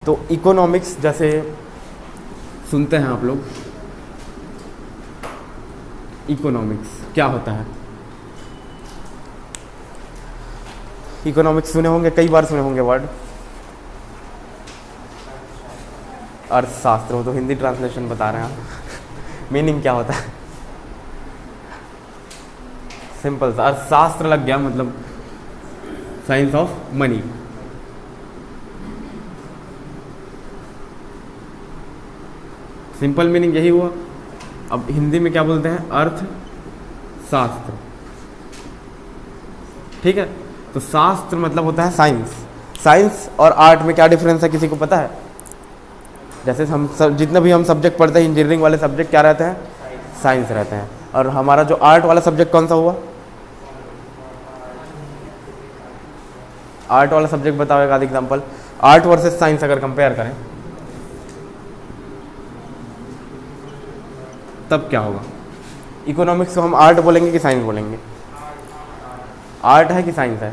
तो इकोनॉमिक्स जैसे सुनते हैं आप लोग, इकोनॉमिक्स क्या होता है? इकोनॉमिक्स सुने होंगे, कई बार सुने होंगे वर्ड। अर्थशास्त्र, हो तो हिंदी ट्रांसलेशन बता रहे हैं आप। मीनिंग क्या होता है? सिंपल सा अर्थशास्त्र लग गया, मतलब science of money. Simple meaning यही हुआ। अब हिंदी में क्या बोलते हैं? अर्थशास्त्र। ठीक है, तो शास्त्र मतलब होता है साइंस। साइंस और आर्ट में क्या डिफरेंस है, किसी को पता है? जैसे हम सब जितना भी हम सब्जेक्ट पढ़ते हैं, इंजीनियरिंग वाले सब्जेक्ट क्या रहते हैं? साइंस रहते हैं। और हमारा जो आर्ट वाला सब्जेक्ट कौन सा हुआ? आर्ट वाला सब्जेक्ट बताओ एक आध एग्जाम्पल। आर्ट वर्सेस साइंस अगर कंपेयर करें तब क्या होगा? इकोनॉमिक्स को हम आर्ट बोलेंगे कि साइंस बोलेंगे? आर्ट है कि साइंस है?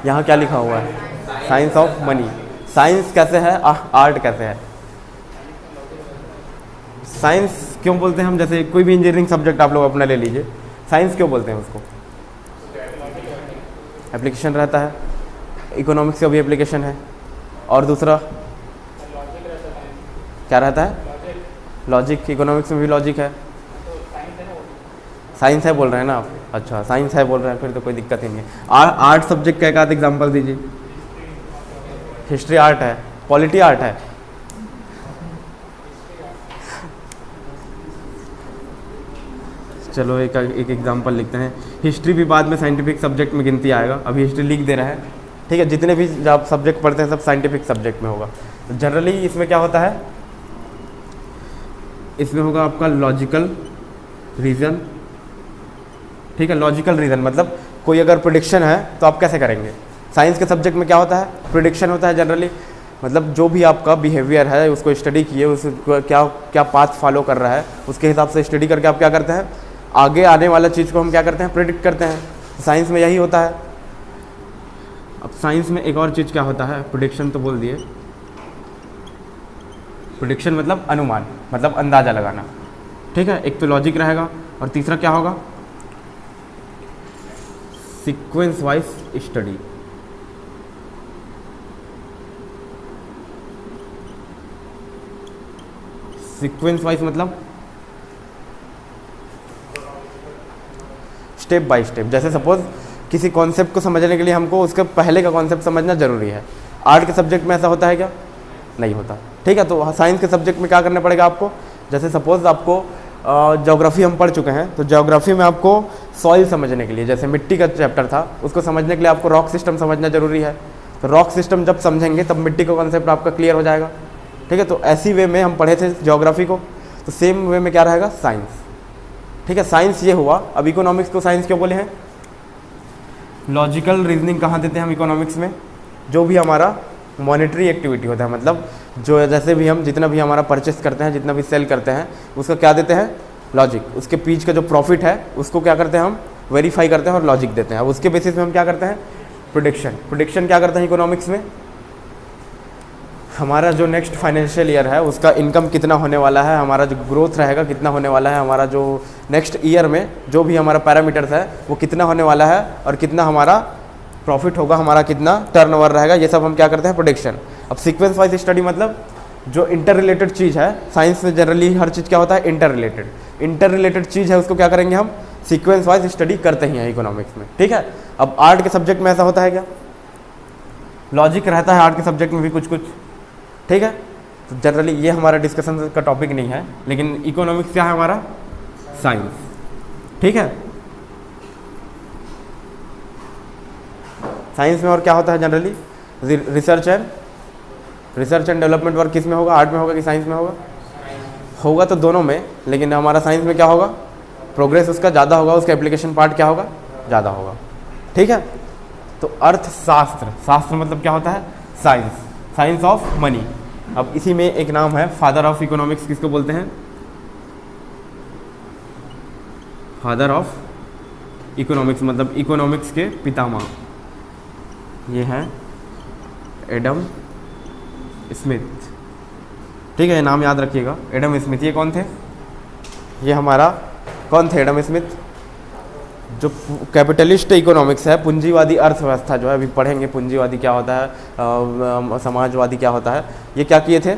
यहाँ क्या लिखा हुआ है? Science of money. साइंस कैसे है, आर्ट कैसे है? साइंस क्यों बोलते हैं हम? जैसे कोई भी इंजीनियरिंग सब्जेक्ट आप लोग अपना ले लीजिए, साइंस क्यों बोलते हैं उसको? एप्लीकेशन रहता है। इकोनॉमिक्स का भी एप्लीकेशन है। और दूसरा क्या रहता है? लॉजिक। इकोनॉमिक्स में भी लॉजिक है। साइंस है बोल रहे हैं ना आप? अच्छा, साइंस है बोल रहे हैं, फिर तो कोई दिक्कत ही नहीं है। आर्ट सब्जेक्ट का एक आध एग्जाम्पल दीजिए। हिस्ट्री आर्ट है, पॉलिटी आर्ट है। चलो एक एग्जाम्पल लिखते हैं। हिस्ट्री भी बाद में साइंटिफिक सब्जेक्ट में गिनती आएगा, अभी हिस्ट्री लिख दे रहे हैं। ठीक है, जितने भी आप सब्जेक्ट पढ़ते हैं सब साइंटिफिक सब्जेक्ट में होगा। तो जनरली इसमें क्या होता है? इसमें होगा आपका लॉजिकल रीज़न। ठीक है, लॉजिकल रीज़न मतलब कोई अगर प्रेडिक्शन है तो आप कैसे करेंगे? साइंस के सब्जेक्ट में क्या होता है? प्रेडिक्शन होता है जनरली। मतलब जो भी आपका बिहेवियर है उसको स्टडी किए, उसको क्या क्या पाथ फॉलो कर रहा है उसके हिसाब से स्टडी करके आप क्या करते हैं? आगे आने वाला चीज़ को हम क्या करते हैं? प्रेडिक्ट करते हैं। साइंस में यही होता है। अब साइंस में एक और चीज़ क्या होता है? प्रेडिक्शन तो बोल दिए। प्रेडिक्शन मतलब अनुमान, मतलब अंदाज़ा लगाना। ठीक है, एक तो लॉजिक रहेगा और तीसरा क्या होगा? Sequence wise study. Sequence wise मतलब स्टेप बाय स्टेप। जैसे सपोज किसी कॉन्सेप्ट को समझने के लिए हमको उसके पहले का कॉन्सेप्ट समझना जरूरी है। आर्ट के सब्जेक्ट में ऐसा होता है क्या? नहीं होता। ठीक है, तो साइंस के सब्जेक्ट में क्या करना पड़ेगा आपको? जैसे सपोज आपको ज्योग्राफी हम पढ़ चुके हैं, तो ज्योग्राफी में आपको सॉइल समझने के लिए, जैसे मिट्टी का चैप्टर था, उसको समझने के लिए आपको रॉक सिस्टम समझना जरूरी है। तो रॉक सिस्टम जब समझेंगे तब मिट्टी का कॉन्सेप्ट आपका क्लियर हो जाएगा। ठीक है, तो ऐसी वे में हम पढ़े थे ज्योग्राफी को, तो सेम वे में क्या रहेगा? साइंस। ठीक है, साइंस ये हुआ। अब इकोनॉमिक्स को साइंस क्यों बोले हैं? लॉजिकल रीजनिंग कहाँ देते हैं हम इकोनॉमिक्स में? जो भी हमारा मॉनेटरी एक्टिविटी होता है, मतलब जो जैसे भी हम जितना भी हमारा परचेस करते हैं, जितना भी सेल करते हैं, उसका क्या देते हैं? लॉजिक। उसके पीछे का जो प्रॉफिट है उसको क्या करते हैं? हम वेरीफाई करते हैं और लॉजिक देते हैं। अब उसके बेसिस में हम क्या करते हैं? प्रेडिक्शन। प्रेडिक्शन क्या करते हैं इकोनॉमिक्स में? हमारा जो नेक्स्ट फाइनेंशियल ईयर है उसका इनकम कितना होने वाला है, हमारा जो ग्रोथ रहेगा कितना होने वाला है, हमारा जो नेक्स्ट ईयर में जो भी हमारा पैरामीटर्स है वो कितना होने वाला है, और कितना हमारा प्रॉफिट होगा, हमारा कितना टर्नओवर रहेगा, ये सब हम क्या करते हैं? प्रेडिक्शन। अब सीक्वेंस वाइज स्टडी मतलब जो इंटर रिलेटेड चीज़ है। साइंस में जनरली हर चीज़ क्या होता है? Inter related. इंटर रिलेटेड चीज़ है उसको क्या करेंगे हम? सीक्वेंस वाइज स्टडी करते ही हैं इकोनॉमिक्स में। ठीक है, अब आर्ट के सब्जेक्ट में ऐसा होता है क्या? लॉजिक रहता है आर्ट के सब्जेक्ट में भी कुछ कुछ। ठीक है, तो जनरली ये हमारा डिस्कशन का टॉपिक नहीं है, लेकिन इकोनॉमिक्स क्या है हमारा? साइंस। ठीक है, साइंस में और क्या होता है generally? Research and development work किस में होगा? आर्ट में होगा कि साइंस में होगा? होगा तो दोनों में, लेकिन हमारा साइंस में क्या होगा? प्रोग्रेस उसका ज़्यादा होगा, उसका एप्लीकेशन पार्ट क्या होगा? ज़्यादा होगा। ठीक है, तो अर्थशास्त्र, शास्त्र मतलब क्या होता है? साइंस। Science of money. अब इसी में एक नाम है फादर ऑफ इकोनॉमिक्स, किसको बोलते हैं? फादर ऑफ इकोनॉमिक्स मतलब इकोनॉमिक्स के पितामह। ये हैं एडम स्मिथ, ठीक है, ये नाम याद रखिएगा, एडम स्मिथ। ये कौन थे? ये हमारा कौन थे? Adam Smith. जो कैपिटलिस्ट इकोनॉमिक्स है, पूंजीवादी अर्थव्यवस्था जो है, अभी पढ़ेंगे पूंजीवादी क्या होता है, समाजवादी क्या होता है, ये क्या किए थे?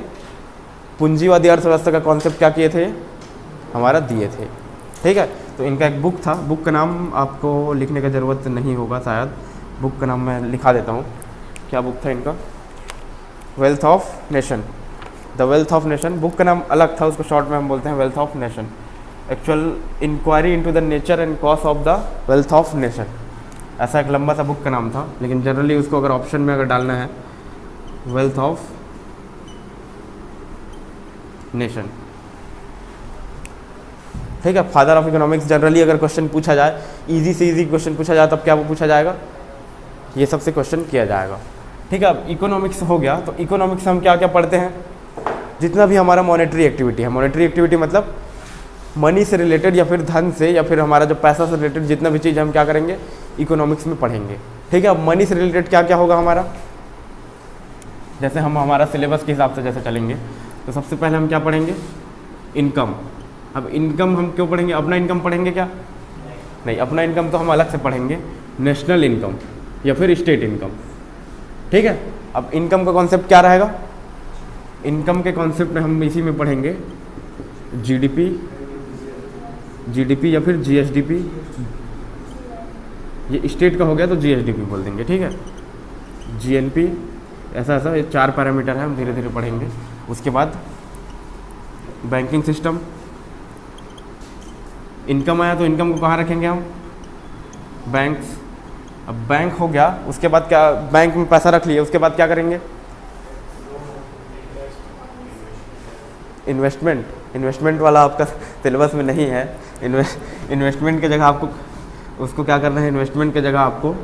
पूंजीवादी अर्थव्यवस्था का कॉन्सेप्ट क्या किए थे? हमारा दिए थे, ठीक है। तो इनका एक बुक था, बुक का नाम आपको लिखने का ज़रूरत नहीं होगा शायद, बुक का नाम मैं लिखा देता हूँ। क्या बुक था इनका? Wealth of nation, the wealth of nation. Book का नाम अलग था, उसको शॉर्ट में हम बोलते हैं wealth of nation. Actual inquiry into the nature and cause of the wealth of nation, ऐसा एक लंबा सा बुक का नाम था, लेकिन जनरली उसको अगर ऑप्शन में अगर डालना है, वेल्थ ऑफ नेशन, ठीक है। फादर ऑफ इकोनॉमिक्स, जनरली अगर क्वेश्चन पूछा जाए, इजी से इजी क्वेश्चन पूछा जाए, तब क्या वो पूछा जाएगा? ये सबसे क्वेश्चन किया जाएगा, ठीक है। अब इकोनॉमिक्स हो गया, तो इकोनॉमिक्स हम क्या क्या पढ़ते हैं? जितना भी हमारा मॉनेटरी एक्टिविटी है, मॉनेटरी एक्टिविटी मतलब मनी से रिलेटेड या फिर धन से या फिर हमारा जो पैसा से रिलेटेड जितना भी चीज़ हम क्या करेंगे? इकोनॉमिक्स में पढ़ेंगे, ठीक है। अब मनी से रिलेटेड क्या क्या होगा हमारा? जैसे हम हमारा सिलेबस के हिसाब से जैसे चलेंगे, तो सबसे पहले हम क्या पढ़ेंगे? इनकम। अब इनकम हम क्यों पढ़ेंगे? अपना इनकम पढ़ेंगे क्या? नहीं, अपना इनकम तो हम अलग से पढ़ेंगे, नेशनल इनकम या फिर स्टेट इनकम, ठीक है। अब इनकम का कॉन्सेप्ट क्या रहेगा? इनकम के कॉन्सेप्ट में हम इसी में पढ़ेंगे जीडीपी या फिर जीएसडीपी। ये स्टेट का हो गया तो जीएसडीपी बोल देंगे, ठीक है। जीएनपी, ऐसा ऐसा ये 4 पैरामीटर है, हम धीरे धीरे पढ़ेंगे। उसके बाद बैंकिंग सिस्टम, इनकम आया तो इनकम को कहाँ रखेंगे हम? बैंक्स। अब बैंक हो गया, उसके बाद क्या? बैंक में पैसा रख लिया, उसके बाद क्या करेंगे? इन्वेस्टमेंट। इन्वेस्टमेंट वाला आपका सिलेबस में नहीं है। इन्वेस्टमेंट की जगह आपको उसको क्या करना है? इन्वेस्टमेंट की जगह आपको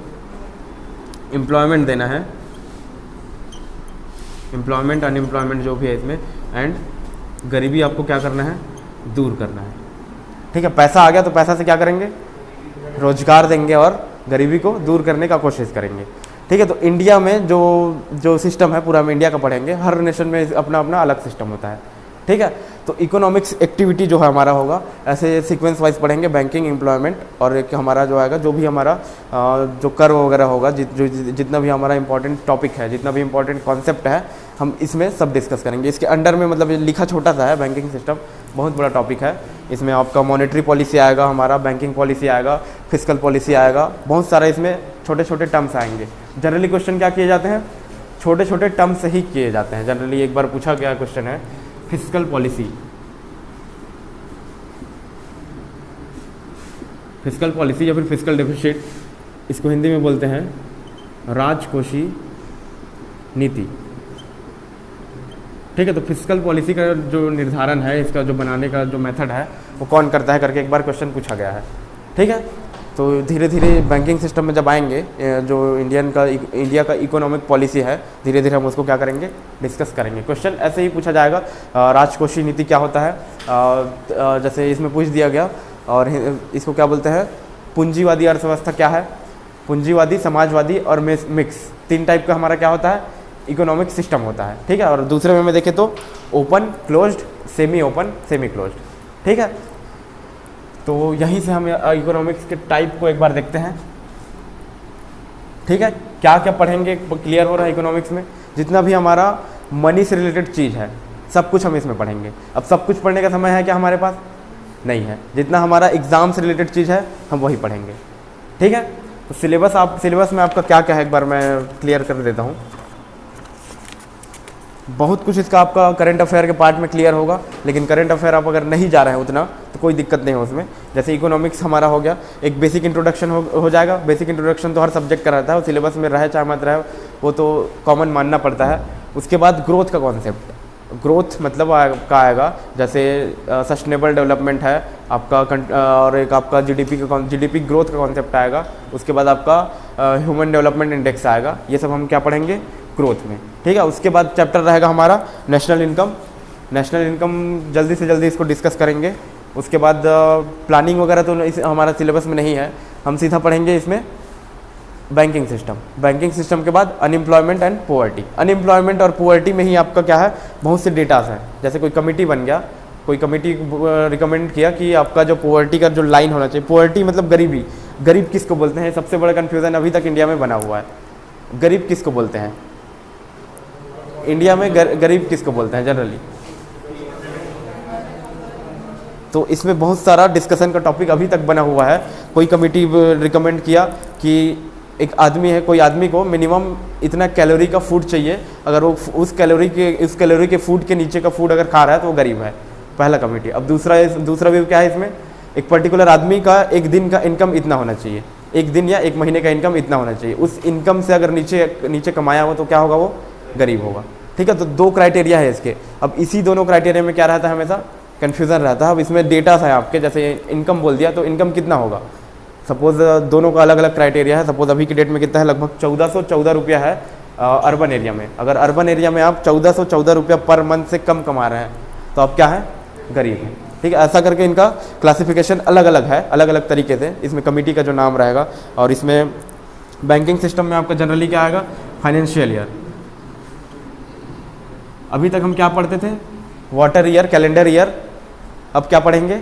एम्प्लॉयमेंट देना है, एम्प्लॉयमेंट अनएम्प्लॉयमेंट जो भी है इसमें, एंड गरीबी आपको क्या करना है? दूर करना है, ठीक है। पैसा आ गया तो पैसा से क्या करेंगे? रोजगार देंगे और गरीबी को दूर करने का कोशिश करेंगे, ठीक है। तो इंडिया में जो सिस्टम है पूरा हम इंडिया का पढ़ेंगे, हर नेशन में अपना अपना अलग सिस्टम होता है, ठीक है। तो इकोनॉमिक्स एक्टिविटी जो है हमारा होगा, ऐसे सीक्वेंस वाइज पढ़ेंगे, बैंकिंग, एम्प्लॉयमेंट, और एक हमारा जो आएगा जो भी हमारा जो कर वगैरह होगा, जितना भी हमारा इंपॉर्टेंट टॉपिक है, जितना भी इंपॉर्टेंट कॉन्सेप्ट है, हम इसमें सब डिस्कस करेंगे। इसके अंडर में मतलब ये लिखा छोटा सा है, बैंकिंग सिस्टम बहुत बड़ा टॉपिक है। इसमें आपका मॉनेटरी पॉलिसी आएगा, हमारा बैंकिंग पॉलिसी आएगा, फिस्कल पॉलिसी आएगा, बहुत सारा इसमें छोटे छोटे टर्म्स आएंगे। जनरली क्वेश्चन क्या किए जाते हैं? छोटे छोटे टर्म्स ही किए जाते हैं। जनरली एक बार पूछा गया क्वेश्चन है फिस्कल पॉलिसी, फिस्कल पॉलिसी या फिर फिस्कल डेफिसिट, इसको हिंदी में बोलते हैं राजकोषीय नीति, ठीक है। तो फिस्कल पॉलिसी का जो निर्धारण है, इसका जो बनाने का जो मेथड है, वो कौन करता है करके एक बार क्वेश्चन पूछा गया है, ठीक है। तो धीरे धीरे बैंकिंग सिस्टम में जब आएंगे, जो इंडिया का इकोनॉमिक पॉलिसी है, धीरे धीरे हम उसको क्या करेंगे? डिस्कस करेंगे। क्वेश्चन ऐसे ही पूछा जाएगा, राजकोषीय नीति क्या होता है, जैसे इसमें पूछ दिया गया। और इसको क्या बोलते हैं? पूंजीवादी अर्थव्यवस्था क्या है? पूंजीवादी, समाजवादी और मिक्स, 3 टाइप का हमारा क्या होता है? इकोनॉमिक सिस्टम होता है, ठीक है। और दूसरे में देखें तो open, closed, semi open, semi closed, ठीक है। तो यहीं से हम इकोनॉमिक्स के टाइप को एक बार देखते हैं, ठीक है। क्या क्या पढ़ेंगे क्लियर हो रहा है इकोनॉमिक्स में? जितना भी हमारा मनी से रिलेटेड चीज़ है, सब कुछ हम इसमें पढ़ेंगे। अब सब कुछ पढ़ने का समय है क्या हमारे पास? नहीं है। जितना हमारा एग्ज़ाम से रिलेटेड चीज़ है, हम वही पढ़ेंगे, ठीक है। तो सिलेबस में आपका क्या क्या है, एक बार मैं क्लियर कर देता हूँ। बहुत कुछ इसका आपका करंट अफेयर के पार्ट में क्लियर होगा, लेकिन करंट अफेयर आप अगर नहीं जा रहे हैं उतना, तो कोई दिक्कत नहीं है उसमें। जैसे इकोनॉमिक्स हमारा हो गया, एक बेसिक इंट्रोडक्शन हो जाएगा। बेसिक इंट्रोडक्शन तो हर सब्जेक्ट का रहता है, वो सिलेबस में रहे चाहे मत रहे, वो तो कॉमन मानना पड़ता है। उसके बाद ग्रोथ का कॉन्सेप्ट, ग्रोथ मतलब का आएगा, जैसे सस्टेनेबल डेवलपमेंट है आपका, और एक आपका जीडीपी ग्रोथ का कॉन्सेप्ट आएगा। उसके बाद आपका ह्यूमन डेवलपमेंट इंडेक्स आएगा। ये सब हम क्या पढ़ेंगे? ग्रोथ में, ठीक है। उसके बाद चैप्टर रहेगा हमारा नेशनल इनकम। नेशनल इनकम जल्दी से जल्दी इसको डिस्कस करेंगे। उसके बाद प्लानिंग वगैरह तो हमारा सिलेबस में नहीं है, हम सीधा पढ़ेंगे इसमें बैंकिंग सिस्टम के बाद अनएम्प्लॉयमेंट एंड पोवर्टी। अनएम्प्लॉयमेंट और पोवर्टी में ही आपका क्या है, बहुत से डेटास हैं। जैसे कोई कमिटी बन गया, कोई कमिटी रिकमेंड किया कि आपका जो पोवर्टी का जो लाइन होना चाहिए, पोवर्टी मतलब गरीबी, गरीब किसको बोलते हैं, सबसे बड़ा कन्फ्यूज़न अभी तक इंडिया में बना हुआ है। गरीब किसको बोलते हैं इंडिया में, गरीब किसको बोलते हैं जनरली? तो इसमें बहुत सारा डिस्कशन का टॉपिक अभी तक बना हुआ है। कोई कमेटी रिकमेंड किया कि एक आदमी है, कोई आदमी को मिनिमम इतना कैलोरी का फूड चाहिए, अगर वो उस कैलोरी के फूड के नीचे का फूड अगर खा रहा है तो वो गरीब है, पहला कमेटी। अब दूसरा व्यू क्या है इसमें, एक पर्टिकुलर आदमी का एक दिन का इनकम इतना होना चाहिए, एक दिन या एक महीने का इनकम इतना होना चाहिए, उस इनकम से अगर नीचे कमाया हो तो क्या होगा, वो गरीब होगा। ठीक है, तो दो क्राइटेरिया है इसके। अब इसी दोनों क्राइटेरिया में क्या रहता है, हमेशा कन्फ्यूज़न रहता है। अब इसमें डेटा है आपके, जैसे इनकम बोल दिया तो इनकम कितना होगा, सपोज दोनों का अलग अलग क्राइटेरिया है। सपोज अभी की डेट में कितना है, लगभग 1414 रुपया है अर्बन एरिया में। अगर अर्बन एरिया में आप 1414 रुपया पर मंथ से कम कमा रहे हैं तो आप क्या है, गरीब हैं। ठीक है, ऐसा करके इनका क्लासिफिकेशन अलग अलग है, अलग अलग तरीके से। इसमें कमेटी का जो नाम रहेगा, और इसमें बैंकिंग सिस्टम में आपका जनरली क्या आएगा, फाइनेंशियल ईयर। अभी तक हम क्या पढ़ते थे, वाटर ईयर, कैलेंडर ईयर। अब क्या पढ़ेंगे,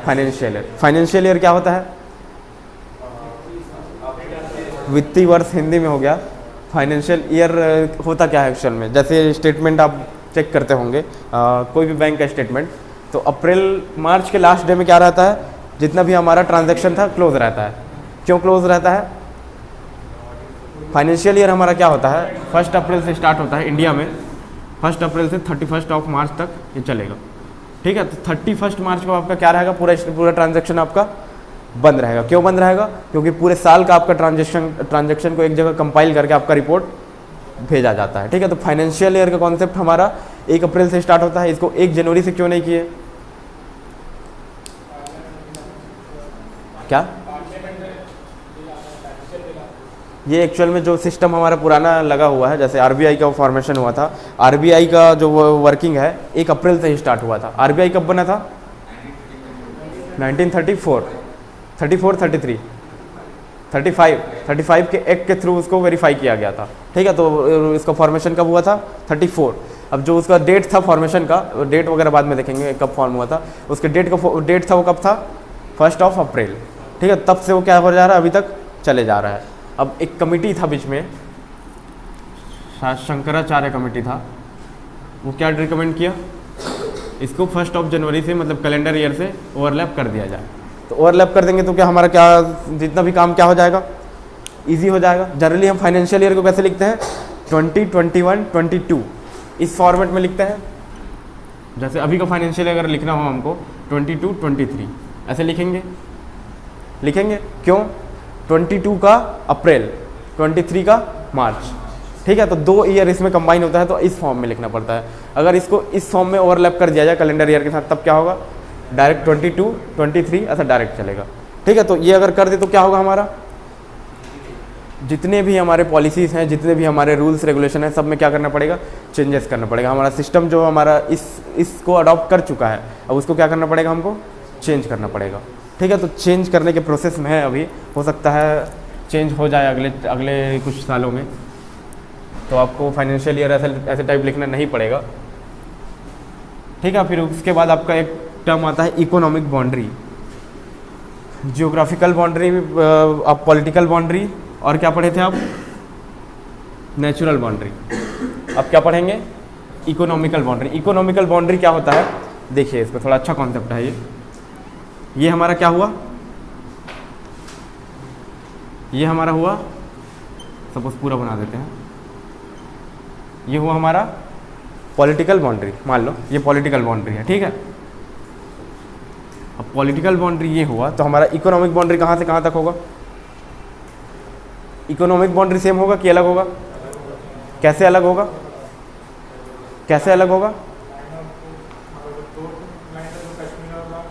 फाइनेंशियल ईयर। फाइनेंशियल ईयर क्या होता है, वित्तीय वर्ष हिंदी में हो गया। फाइनेंशियल ईयर होता क्या है एक्चुअल में, जैसे स्टेटमेंट आप चेक करते होंगे कोई भी बैंक का स्टेटमेंट, तो अप्रैल मार्च के लास्ट डे में क्या रहता है, जितना भी हमारा ट्रांजैक्शन था क्लोज रहता है। क्यों क्लोज रहता है, फाइनेंशियल ईयर हमारा क्या होता है, 1 अप्रैल से स्टार्ट होता है इंडिया में, 1 अप्रैल से 31 मार्च तक ये चलेगा। ठीक है, तो 31 मार्च को आपका क्या रहेगा, पूरा ट्रांजैक्शन आपका बंद रहेगा। क्यों बंद रहेगा, क्योंकि पूरे साल का आपका ट्रांजैक्शन को एक जगह कंपाइल करके आपका रिपोर्ट भेजा जाता है। ठीक है, तो फाइनेंशियल ईयर का कॉन्सेप्ट हमारा 1 अप्रैल से स्टार्ट होता है। इसको 1 जनवरी से क्यों नहीं किए, क्या ये एक्चुअल में जो सिस्टम हमारा पुराना लगा हुआ है, जैसे आरबीआई का फॉर्मेशन हुआ था, आरबीआई का जो वर्किंग है 1 अप्रैल से ही स्टार्ट हुआ था। आरबीआई कब बना था, 1934, 34, 33, 35 के एक्ट के थ्रू उसको वेरीफाई किया गया था। ठीक है, तो इसका फॉर्मेशन कब हुआ था, 34। अब जो उसका डेट था फॉर्मेशन का, डेट वगैरह बाद में देखेंगे कब फॉर्म हुआ था, उसके डेट था वो कब था, 1 अप्रैल। ठीक है, तब से वो क्या हो जा रहा है, अभी तक चले जा रहा है। अब एक कमेटी था बीच में, शंकराचार्य कमेटी था, वो क्या रिकमेंड किया, इसको 1 जनवरी से मतलब कैलेंडर ईयर से ओवरलैप कर दिया जाए। तो ओवरलैप कर देंगे तो क्या हमारा क्या जितना भी काम क्या हो जाएगा, इजी हो जाएगा। जनरली हम फाइनेंशियल ईयर को कैसे लिखते हैं, 20, 21, 22 इस फॉर्मेट में लिखते हैं। जैसे अभी का फाइनेंशियल अगर लिखना हो हमको 22, 23 ऐसे लिखेंगे। क्यों, 22 का अप्रैल, 23 का मार्च। ठीक है, तो 2 ईयर इसमें कंबाइन होता है, तो इस फॉर्म में लिखना पड़ता है। अगर इसको इस फॉर्म में ओवरलैप कर दिया जाए कैलेंडर ईयर के साथ, तब क्या होगा, डायरेक्ट 22, 23 ऐसा डायरेक्ट चलेगा। ठीक है, तो ये अगर कर दे तो क्या होगा, हमारा जितने भी हमारे पॉलिसीज़ हैं, जितने भी हमारे रूल्स रेगुलेशन हैं, सब में क्या करना पड़ेगा, चेंजेस करना पड़ेगा। हमारा सिस्टम जो हमारा इसको अडॉप्ट कर चुका है, अब उसको क्या करना पड़ेगा, हमको चेंज करना पड़ेगा। ठीक है, तो चेंज करने के प्रोसेस में है अभी, हो सकता है चेंज हो जाए अगले कुछ सालों में, तो आपको फाइनेंशियल ईयर ऐसे टाइप लिखना नहीं पड़ेगा। ठीक है, फिर उसके बाद आपका एक टर्म आता है इकोनॉमिक बाउंड्री, जियोग्राफिकल बाउंड्री, आप पॉलिटिकल बाउंड्री, और क्या पढ़े थे आप, नेचुरल बाउंड्री। अब क्या पढ़ेंगे, इकोनॉमिकल बाउंड्री। इकोनॉमिकल बाउंड्री क्या होता है, देखिए इसमें थोड़ा अच्छा कॉन्सेप्ट है ये हमारा क्या हुआ, ये हमारा हुआ, सपोज पूरा बना देते हैं, ये हुआ हमारा पॉलिटिकल बाउंड्री। मान लो ये पॉलिटिकल बाउंड्री है, ठीक है। अब पॉलिटिकल बाउंड्री ये हुआ, तो हमारा इकोनॉमिक बाउंड्री कहाँ से कहाँ तक होगा, इकोनॉमिक बाउंड्री सेम होगा कि अलग होगा, कैसे अलग होगा,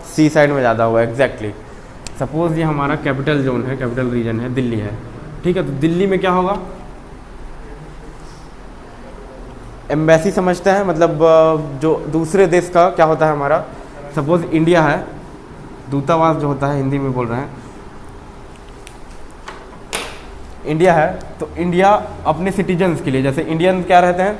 सी साइड में ज़्यादा होगा, एग्जैक्टली। सपोज ये हमारा कैपिटल जोन है, कैपिटल रीजन है, दिल्ली है, ठीक है। तो दिल्ली में क्या होगा, एम्बेसी समझते हैं, मतलब जो दूसरे देश का क्या होता है हमारा, सपोज इंडिया है, दूतावास जो होता है, हिंदी में बोल रहे हैं, इंडिया है, तो इंडिया अपने सिटीजन्स के लिए, जैसे इंडियन क्या रहते हैं,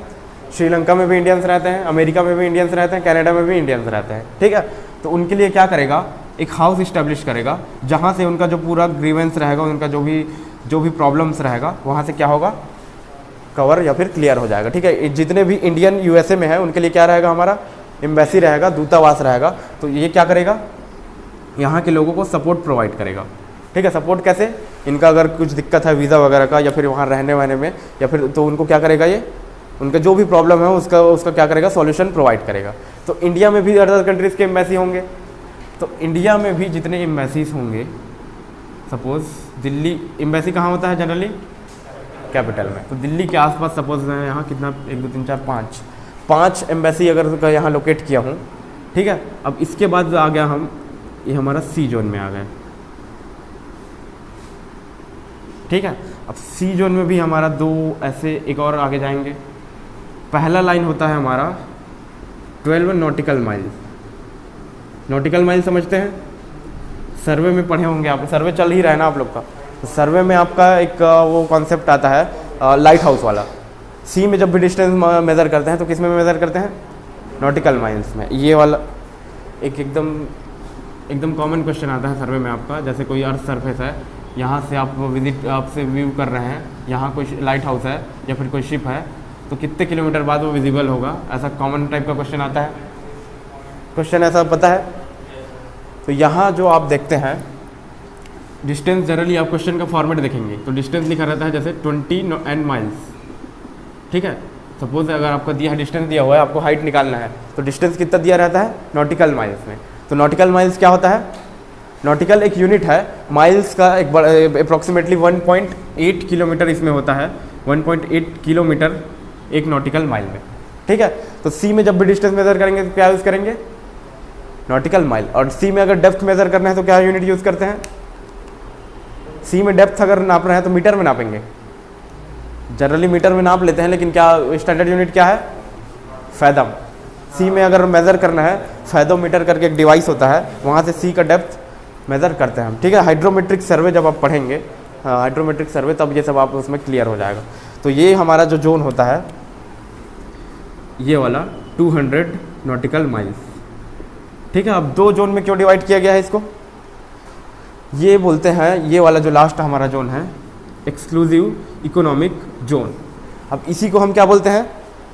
श्रीलंका में भी इंडियंस रहते हैं, अमेरिका में भी इंडियंस रहते हैं, कनाडा में भी इंडियंस रहते हैं, ठीक है। तो उनके लिए क्या करेगा, एक हाउस इस्टेब्लिश करेगा जहाँ से उनका जो पूरा ग्रीवेंस रहेगा, उनका जो भी प्रॉब्लम्स रहेगा वहाँ से क्या होगा, कवर या फिर क्लियर हो जाएगा, ठीक है। जितने भी इंडियन यूएसए में है उनके लिए क्या रहेगा, हमारा एम्बेसी रहेगा, दूतावास रहेगा। तो ये क्या करेगा, यहाँ के लोगों को सपोर्ट प्रोवाइड करेगा, ठीक है। सपोर्ट कैसे, इनका अगर कुछ दिक्कत है वीज़ा वगैरह का या फिर वहाँ रहने वहने में या फिर, तो उनको क्या करेगा, ये उनका जो भी प्रॉब्लम है उसका क्या करेगा, सॉल्यूशन प्रोवाइड करेगा। तो इंडिया में भी अदर कंट्रीज़ के एम्बेसी होंगे, तो इंडिया में भी जितने एम्बेसीज होंगे, सपोज़ दिल्ली एम्बेसी कहाँ होता है जनरली, कैपिटल में, तो दिल्ली के आसपास सपोज मैं यहाँ कितना 1 2 3 4 5 एम्बेसी अगर यहाँ लोकेट किया हूँ, ठीक है। अब इसके बाद आ गया हम, ये हमारा सी जोन में आ गए, ठीक है। अब सी जोन में भी हमारा 2 ऐसे एक और आगे जाएंगे। पहला लाइन होता है हमारा 12 नॉटिकल माइल। नॉटिकल माइल समझते हैं, सर्वे में पढ़े होंगे आप, सर्वे चल ही रहा है ना आप लोग का, तो सर्वे में आपका एक वो कॉन्सेप्ट आता है लाइट हाउस वाला। सी में जब भी डिस्टेंस मेज़र करते हैं तो किस में मेज़र करते हैं, नॉटिकल माइल्स में। ये वाला एक एकदम कॉमन क्वेश्चन आता है सर्वे में आपका, जैसे कोई अर्थ सरफेस है, यहाँ से आप आपसे व्यू कर रहे हैं, यहाँ कोई लाइट हाउस है या फिर कोई शिप है, तो कितने किलोमीटर बाद वो विजिबल होगा, ऐसा कॉमन टाइप का क्वेश्चन आता है। क्वेश्चन ऐसा पता है, तो यहाँ जो आप देखते हैं डिस्टेंस, जनरली आप क्वेश्चन का फॉर्मेट देखेंगे तो डिस्टेंस लिखा रहता है जैसे 20 n माइल्स, ठीक है। सपोज अगर आपका दिया है डिस्टेंस दिया हुआ है, आपको हाइट निकालना है, तो डिस्टेंस कितना दिया रहता है, नॉटिकल माइल्स में। तो नॉटिकल माइल्स क्या होता है, नॉटिकल एक यूनिट है, माइल्स का एक अप्रॉक्सीमेटली 1.8 किलोमीटर इसमें होता है, 1.8 किलोमीटर एक नॉटिकल माइल में, ठीक है। तो सी में जब भी डिस्टेंस मेजर करेंगे तो क्या यूज़ करेंगे, नॉटिकल माइल। और सी में अगर डेप्थ मेजर करना है तो क्या यूनिट यूज़ करते हैं, सी में डेप्थ अगर नाप रहे हैं तो मीटर में नापेंगे, जनरली मीटर में नाप लेते हैं, लेकिन क्या स्टैंडर्ड यूनिट क्या है, फैदम। सी में अगर मेज़र करना है, फैदोमीटर करके एक डिवाइस होता है, वहाँ से सी का डेप्थ मेज़र करते हैं हम, ठीक है। हाइड्रोमेट्रिक सर्वे जब आप पढ़ेंगे, हाइड्रोमेट्रिक सर्वे, तब ये सब आप उसमें क्लियर हो जाएगा। तो ये हमारा जो जोन होता है, ये वाला 200 नॉटिकल माइल्स, ठीक है। अब 2 जोन में क्यों डिवाइड किया गया है इसको, ये बोलते हैं, ये वाला जो लास्ट हमारा जोन है, एक्सक्लूसिव इकोनॉमिक जोन। अब इसी को हम क्या बोलते हैं,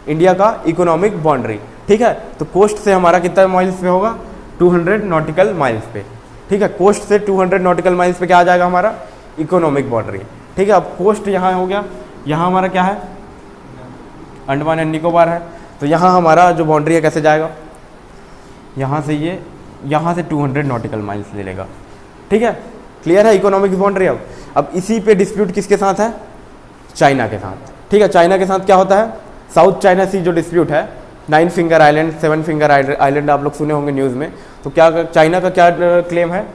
इंडिया का इकोनॉमिक बाउंड्री, ठीक है। तो कोस्ट से हमारा कितना माइल्स पे होगा, 200 नॉटिकल माइल्स पे, ठीक है। कोस्ट से 200 नॉटिकल माइल्स पे क्या आ जाएगा, हमारा इकोनॉमिक बाउंड्री, ठीक है। अब कोस्ट यहाँ हो गया, यहाँ हमारा क्या है, अंडमान एंड निकोबार है, तो यहाँ हमारा जो बाउंड्री है कैसे जाएगा, यहाँ से ये, यहाँ से 200 नॉटिकल माइल्स ले लेगा, ठीक है। क्लियर है इकोनॉमिक बाउंड्री। अब इसी पे डिस्प्यूट किसके साथ है, चाइना के साथ, ठीक है। चाइना के साथ क्या होता है, साउथ चाइना सी जो डिस्प्यूट है, 9 फिंगर आइलैंड, 7 फिंगर आइलैंड आप लोग सुने होंगे न्यूज़ में। तो क्या चाइना का क्या क्लेम है,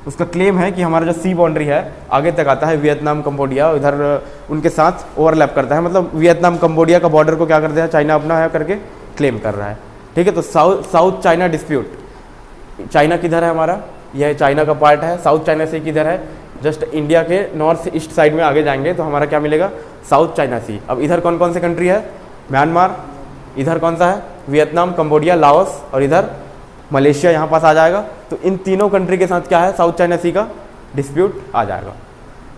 उसका क्लेम है कि हमारा जो सी बाउंड्री है आगे तक आता है, वियतनाम कंबोडिया इधर उनके साथ ओवरलैप करता है, मतलब वियतनाम कंबोडिया का बॉर्डर को क्या करते हैं, चाइना अपना है करके क्लेम कर रहा है, ठीक है। तो साउथ चाइना डिस्प्यूट, चाइना किधर है हमारा, यह चाइना का पार्ट है, साउथ चाइना सी किधर है, जस्ट इंडिया के नॉर्थ ईस्ट साइड में आगे जाएंगे तो हमारा क्या मिलेगा, साउथ चाइना सी। अब इधर कौन कौन से कंट्री है, म्यांमार, इधर कौन सा है, वियतनाम, कंबोडिया, लाओस, और इधर मलेशिया यहाँ पास आ जाएगा। तो इन तीनों कंट्री के साथ क्या है, साउथ चाइना सी का डिस्प्यूट आ जाएगा,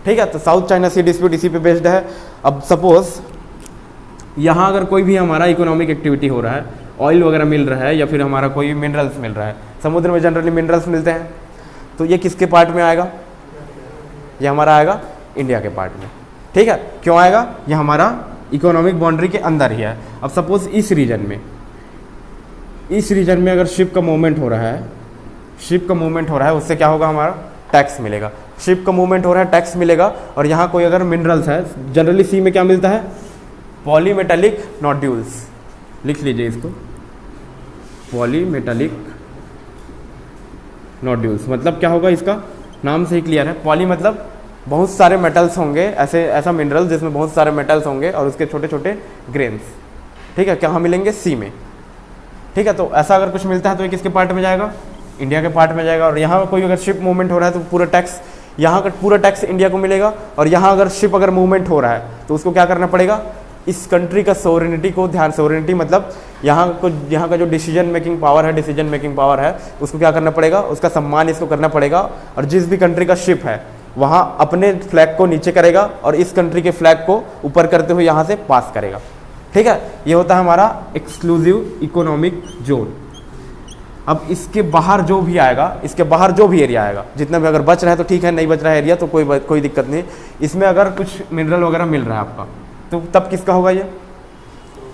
ठीक है। तो साउथ चाइना सी डिस्प्यूट इसी पे बेस्ड है। अब सपोज यहाँ अगर कोई भी हमारा इकोनॉमिक एक्टिविटी हो रहा है, ऑयल वगैरह मिल रहा है या फिर हमारा कोई मिनरल्स मिल रहा है, समुद्र में जनरली मिनरल्स मिलते हैं, तो ये किसके पार्ट में आएगा, ये हमारा आएगा इंडिया के पार्ट में, ठीक है। क्यों आएगा, ये हमारा इकोनॉमिक बाउंड्री के अंदर ही है। अब सपोज इस रीजन में अगर शिप का मूवमेंट हो रहा है, उससे क्या होगा, हमारा टैक्स मिलेगा। शिप का मूवमेंट हो रहा है, टैक्स मिलेगा। और यहाँ कोई अगर मिनरल्स है, जनरली सी में क्या मिलता है, पॉलीमेटालिक नोड्यूल्स, लिख लीजिए इसको, पॉलीमेटालिक नोड्यूल्स मतलब क्या होगा, इसका नाम से ही क्लियर है। पॉली मतलब बहुत सारे मेटल्स होंगे, ऐसा मिनरल जिसमें बहुत सारे मेटल्स होंगे और उसके छोटे छोटे ग्रेन्स, ठीक है। कहाँ मिलेंगे, सी में, ठीक है। तो ऐसा अगर कुछ मिलता है तो ये किसके पार्ट में जाएगा, इंडिया के पार्ट में जाएगा। और यहाँ कोई अगर शिप मूवमेंट हो रहा है तो पूरा टैक्स यहाँ का पूरा टैक्स इंडिया को मिलेगा, और यहाँ अगर शिप अगर मूवमेंट हो रहा है तो उसको क्या करना पड़ेगा, इस कंट्री का सोवरेनिटी को ध्यान, सोवरेनिटी मतलब यहाँ का जो डिसीजन मेकिंग पावर है उसको क्या करना पड़ेगा, उसका सम्मान इसको करना पड़ेगा। और जिस भी कंट्री का शिप है वहाँ अपने फ्लैग को नीचे करेगा और इस कंट्री के फ्लैग को ऊपर करते हुए यहाँ से पास करेगा। ठीक है, ये होता है हमारा एक्सक्लूसिव इकोनॉमिक जोन। अब इसके बाहर जो भी आएगा, इसके बाहर जो भी एरिया आएगा, जितना भी अगर बच रहा है तो ठीक है, नहीं बच रहा है एरिया तो कोई दिक्कत नहीं। इसमें अगर कुछ मिनरल वगैरह मिल रहा है आपका तो तब किसका होगा, ये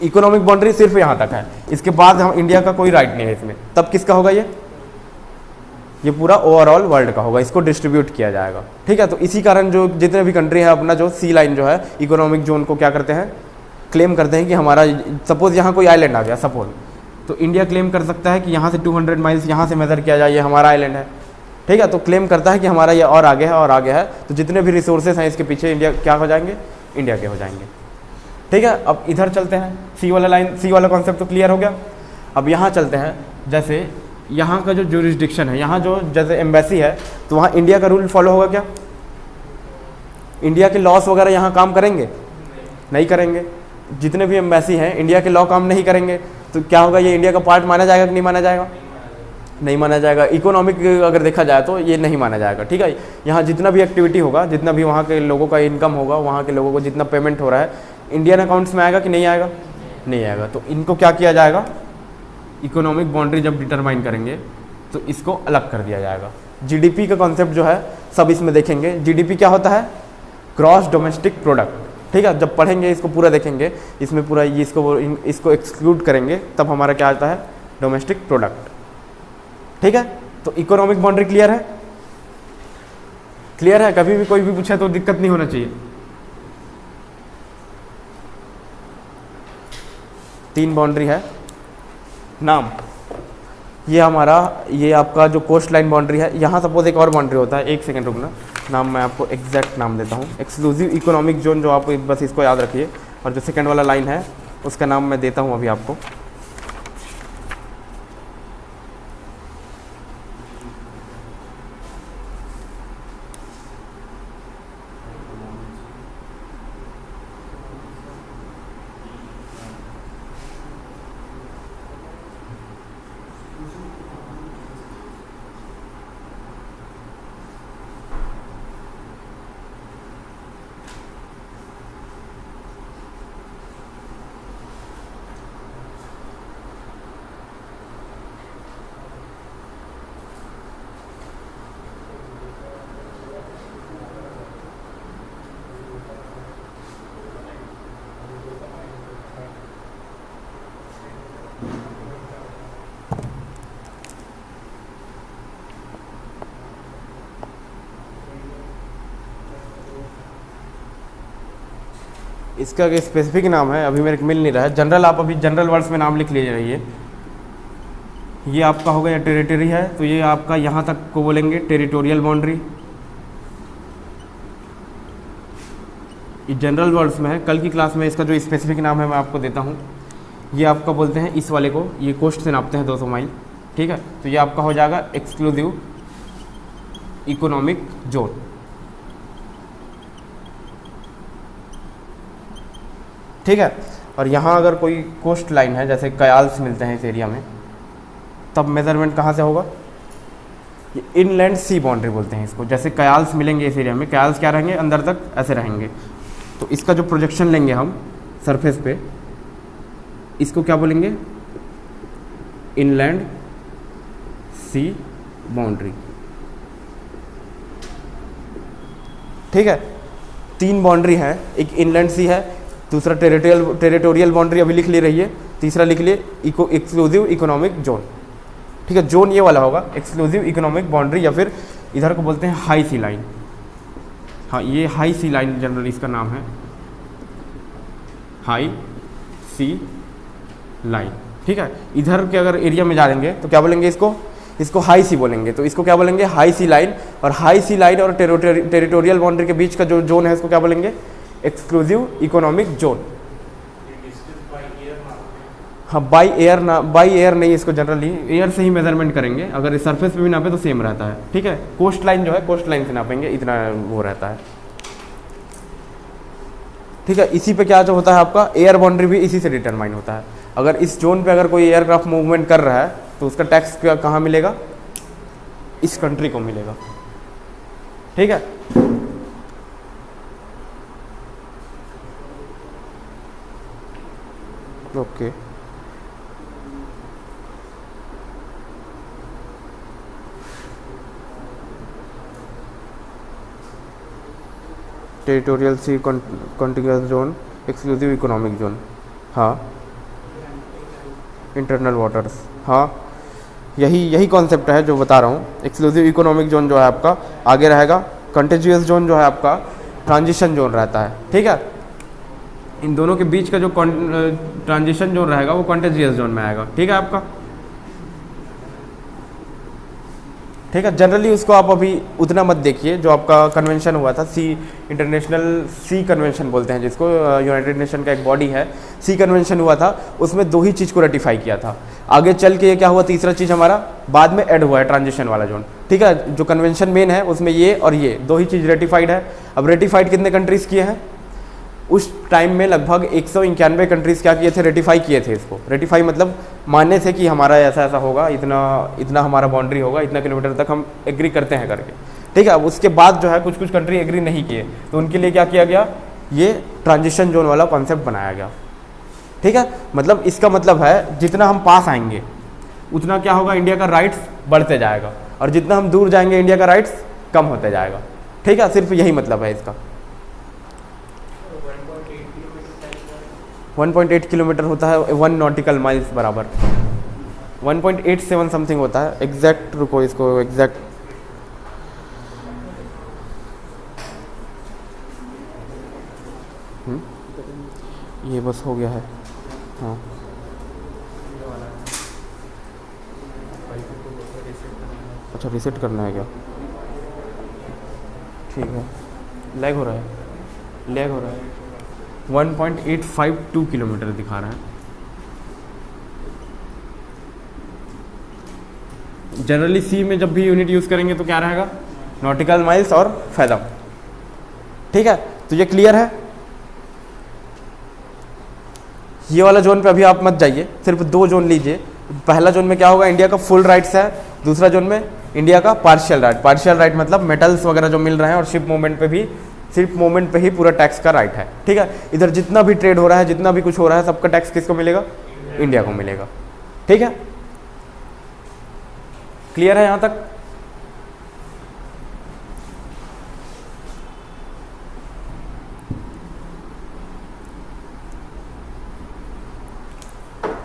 इकोनॉमिक बाउंड्री सिर्फ यहाँ तक है, इसके बाद हम इंडिया का कोई राइट नहीं है इसमें, तब किसका होगा, ये पूरा ओवरऑल वर्ल्ड का होगा, इसको डिस्ट्रीब्यूट किया जाएगा। ठीक है, तो इसी कारण जो जितने भी कंट्री है अपना जो सी लाइन जो है इकोनॉमिक जोन को क्या करते हैं, क्लेम करते हैं कि हमारा, सपोज यहाँ कोई आइलैंड आ गया सपोज, तो इंडिया क्लेम कर सकता है कि यहाँ से 200 माइल्स यहाँ से मेजर किया जाए, ये हमारा आइलैंड है। ठीक है, तो क्लेम करता है कि हमारा ये और आगे है और आगे है, तो जितने भी रिसोर्सेज हैं इसके पीछे इंडिया क्या हो जाएंगे, इंडिया के हो जाएंगे। ठीक है, अब इधर चलते हैं, सी वाला लाइन, सी वाला कॉन्सेप्ट तो क्लियर हो गया। अब यहाँ चलते हैं, जैसे यहाँ का जो ज्यूरिसडिक्शन है, यहाँ जो जैसे एम्बेसी है तो वहाँ इंडिया का रूल फॉलो होगा क्या, इंडिया के लॉस वगैरह यहाँ काम करेंगे, नहीं करेंगे। जितने भी एम्बेसी हैं इंडिया के लॉ काम नहीं करेंगे, तो क्या होगा, ये इंडिया का पार्ट माना जाएगा कि नहीं माना जाएगा, नहीं माना जाएगा। इकोनॉमिक अगर देखा जाए तो ये नहीं माना जाएगा। ठीक है, यहाँ जितना भी एक्टिविटी होगा, जितना भी वहाँ के लोगों का इनकम होगा, वहाँ के लोगों को जितना पेमेंट हो रहा है, इंडियन अकाउंट्स में आएगा कि नहीं आएगा, नहीं आएगा। तो इनको क्या किया जाएगा, इकोनॉमिक बाउंड्री जब डिटरमाइन करेंगे तो इसको अलग कर दिया जाएगा। जीडीपी का कॉन्सेप्ट जो है सब इसमें देखेंगे। जीडीपी क्या होता है, ग्रॉस डोमेस्टिक प्रोडक्ट। ठीक है, जब पढ़ेंगे इसको पूरा देखेंगे, इसमें पूरा ये इसको एक्सक्लूड करेंगे तब हमारा क्या आता है, डोमेस्टिक प्रोडक्ट। ठीक है, तो इकोनॉमिक बाउंड्री क्लियर है, क्लियर है, कभी भी कोई भी पूछे तो दिक्कत नहीं होना चाहिए। 3 बाउंड्री है। नाम, ये हमारा, ये आपका जो कोस्ट लाइन बाउंड्री है, यहाँ सपोज एक और बाउंड्री होता है, एक सेकंड रुकना, नाम मैं आपको एग्जैक्ट नाम देता हूँ, एक्सक्लूसिव इकोनॉमिक जोन, जो आप बस इसको याद रखिए। और जो सेकंड वाला लाइन है उसका नाम मैं देता हूँ अभी आपको, इसका एक स्पेसिफिक नाम है, अभी मेरे को मिल नहीं रहा है। जनरल, आप अभी जनरल वर्ड्स में नाम लिख लीजिए रहिए। ये आपका होगा, या टेरिटरी है तो ये आपका यहाँ तक को बोलेंगे टेरिटोरियल बाउंड्री। ये जनरल वर्ड्स में है, कल की क्लास में इसका जो स्पेसिफिक नाम है मैं आपको देता हूँ। ये आपका बोलते हैं इस वाले को, ये कोस्ट से नापते हैं 200 माइल। ठीक है, तो ये आपका हो जाएगा एक्सक्लूसिव इकोनॉमिक जोन। ठीक है, और यहाँ अगर कोई कोस्ट लाइन है, जैसे कयाल्स मिलते हैं इस एरिया में, तब मेजरमेंट कहाँ से होगा, ये इनलैंड सी बाउंड्री बोलते हैं इसको। जैसे कयाल्स मिलेंगे इस एरिया में, कयाल्स क्या रहेंगे, अंदर तक ऐसे रहेंगे, तो इसका जो प्रोजेक्शन लेंगे हम सरफेस पे, इसको क्या बोलेंगे, इनलैंड सी बाउंड्री। ठीक है, 3 बाउंड्री है, एक इनलैंड सी है, दूसरा टेरिटोरियल बाउंड्री अभी लिख ले रही है, तीसरा लिख लिए एक्सक्लूसिव इकोनॉमिक जोन। ठीक है, जोन ये वाला होगा एक्सक्लूसिव इकोनॉमिक बाउंड्री, या फिर इधर को बोलते हैं हाई सी लाइन। हाँ, ये हाई सी लाइन जनरली इसका नाम है, हाई सी लाइन। ठीक है, इधर के अगर एरिया में जाएंगे तो क्या बोलेंगे, इसको हाई सी बोलेंगे, तो इसको क्या बोलेंगे, हाई सी लाइन। और हाई सी लाइन और टेरिटोरियल बाउंड्री के बीच का जो जोन है इसको क्या बोलेंगे, एक्सक्लूसिव इकोनॉमिक जोन। हाँ बाई एयर नहीं, इसको जनरली एयर से ही मेजरमेंट करेंगे, अगर इस सरफेस पे भी नापे तो सेम रहता है, ठीक है। कोस्ट लाइन जो है कोस्ट लाइन से नापेंगे, इतना वो रहता है, ठीक है। इसी पे क्या जो होता है आपका एयर बाउंड्री भी इसी से डिटरमाइन होता है। अगर इस जोन पे अगर कोई एयरक्राफ्ट मूवमेंट कर रहा है तो उसका टैक्स कहाँ मिलेगा, इस कंट्री को मिलेगा, ठीक है। ओके टेरिटोरियल सी contiguous zone, exclusive economic zone, हाँ इंटरनल वाटर्स, हाँ यही कॉन्सेप्ट है जो बता रहा हूँ। एक्सक्लूसिव इकोनॉमिक जोन जो है आपका आगे रहेगा, कंटेजियस जोन जो है आपका ट्रांजिशन जोन रहता है, ठीक है। इन दोनों के बीच का जो ट्रांजिशन जोन रहेगा वो कंटेजियस जोन में आएगा, ठीक है आपका, ठीक है। जनरली उसको आप अभी उतना मत देखिए, जो आपका कन्वेंशन हुआ था इंटरनेशनल सी कन्वेंशन बोलते हैं जिसको, यूनाइटेड नेशन का एक बॉडी है, सी कन्वेंशन हुआ था, उसमें 2 ही चीज़ को रेटिफाई किया था। आगे चल के ये क्या हुआ, तीसरा चीज़ हमारा बाद में ऐड हुआ है, ट्रांजिशन वाला जोन, ठीक है। जो कन्वेंशन मेन है उसमें ये और ये 2 ही चीज़ रेटिफाइड है। अब रेटिफाइड कितने कंट्रीज़ किए हैं, उस टाइम में लगभग 191 कंट्रीज़ क्या किए थे, रेटिफाई किए थे इसको। रेटिफाई मतलब मानने से कि हमारा ऐसा ऐसा होगा, इतना हमारा बाउंड्री होगा, इतना किलोमीटर तक हम एग्री करते हैं करके, ठीक है। अब उसके बाद जो है कुछ कुछ कंट्री एग्री नहीं किए, तो उनके लिए क्या किया गया, ये ट्रांजिशन जोन वाला कॉन्सेप्ट बनाया गया, ठीक है। मतलब इसका मतलब है जितना हम पास आएंगे उतना क्या होगा, इंडिया का राइट्स बढ़ते जाएगा, और जितना हम दूर जाएंगे इंडिया का राइट्स कम होते जाएगा, ठीक है। सिर्फ यही मतलब है इसका। 1.8 किलोमीटर होता है 1 नॉटिकल माइल्स बराबर, 1.87 समथिंग होता है एग्जैक्ट। रुको इसको एग्जैक्ट, ये बस हो गया है, हाँ अच्छा रीसेट करना है क्या, ठीक है। लैग हो रहा है 1.852 किलोमीटर दिखा रहा है। जनरली सी में जब भी यूनिट यूज़ करेंगे तो क्या रहेगा, नॉटिकल माइल्स और फैथम, ठीक है। तो ये क्लियर है। ये वाला जोन पे अभी आप मत जाइए, सिर्फ 2 जोन लीजिए। पहला जोन में क्या होगा, इंडिया का फुल राइट्स है, दूसरा जोन में इंडिया का पार्शियल राइट मतलब मेटल्स वगैरह जो मिल रहे हैं, और शिप मूवमेंट पे भी, सिर्फ मूवमेंट पे ही पूरा टैक्स का राइट है, ठीक है। इधर जितना भी ट्रेड हो रहा है, जितना भी कुछ हो रहा है, सबका टैक्स किसको मिलेगा, इंडिया को मिलेगा, ठीक है। क्लियर है यहां तक।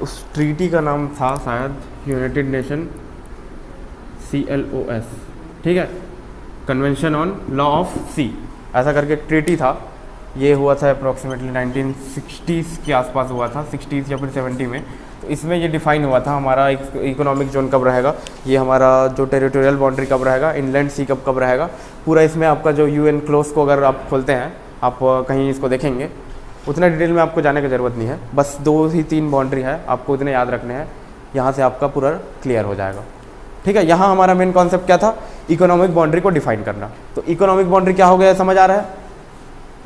उस ट्रीटी का नाम था शायद यूनाइटेड नेशन CLOS, ठीक है, कन्वेंशन ऑन लॉ ऑफ सी, ऐसा करके ट्रीटी था। ये हुआ था अप्रॉक्सीमेटली 1960s के आसपास हुआ था, 60s या फिर 70 में। तो इसमें ये डिफाइन हुआ था हमारा इकोनॉमिक जोन कब रहेगा, ये हमारा जो टेरिटोरियल बाउंड्री कब रहेगा, इनलैंड सी कब रहेगा, पूरा इसमें आपका जो UN क्लोज को अगर आप खोलते हैं, आप कहीं इसको देखेंगे, उतना डिटेल में आपको जाने की ज़रूरत नहीं है, बस 2 ही 3 बाउंड्री है, आपको उतने याद रखने हैं, यहाँ से आपका पूरा क्लियर हो जाएगा, ठीक है। यहाँ हमारा मेन कॉन्सेप्ट क्या था, इकोनॉमिक बाउंड्री को डिफाइन करना। तो इकोनॉमिक बाउंड्री क्या हो गया, समझ आ रहा है,